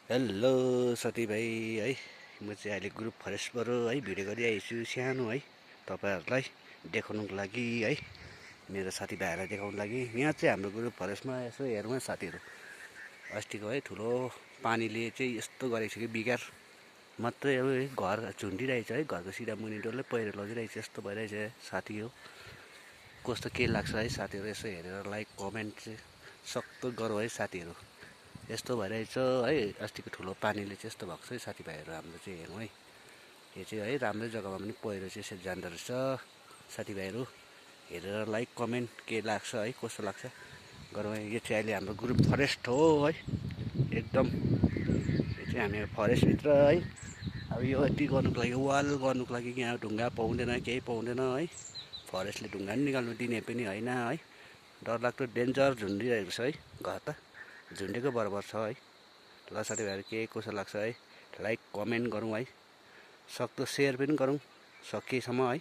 Hello साथीभाइ है, म चाहिँ अहिले ग्रुप फरेस्टबाट है भिडियो गरिरहेको छु सानो है तपाईँहरूलाई देखाउनुको लागि है, मेरो साथीभाइहरूलाई देखाउनुको लागि। यहाँ चाहिँ हाम्रो ग्रुप फरेस्टमा यसो हेरौँ साथीहरू, अस्तिको है ठुलो पानीले चाहिँ यस्तो गरेको छ कि बिगार मात्रै अब घर झुन्डिरहेछ है, घरको सिधा मुनि डल्लै पहिरो लगिरहेछ, यस्तो भइरहेछ साथी हो। कस्तो के लाग्छ है साथीहरू, यसो हेरेर लाइक कमेन्ट चाहिँ सक्दो गरौँ है साथीहरू। यस्तो भइरहेछ है, अस्तिको ठुलो पानीले चाहिँ यस्तो भएको छ है साथीभाइहरू। हाम्रो चाहिँ हेरौँ है, यो चाहिँ है राम्रै जग्गामा पनि पहिरो चाहिँ यसरी जाँदो रहेछ साथीभाइहरू। हेरेर लाइक कमेन्ट के लाग्छ है, कस्तो लाग्छ गरौँ है। यो चाहिँ अहिले हाम्रो ग्रुप फरेस्ट हो है, एकदम यो चाहिँ हामी फरेस्टभित्र है। अब यो यति गर्नुको लागि, वाल गर्नुको लागि यहाँ ढुङ्गा पाउँदैन, केही पाउँदैन है। फरेस्टले ढुङ्गा पनि निकाल्नु दिने पनि होइन है, डरलाग्दो डेन्जर झुन्डिरहेको छ है, घर त झुन्डेको बराबर छ है। ल साथीभाइहरू के कसो लाग्छ है, लाइक कमेन्ट गरौँ है, सक्दो सेयर पनि गरौँ सकेसम्म है।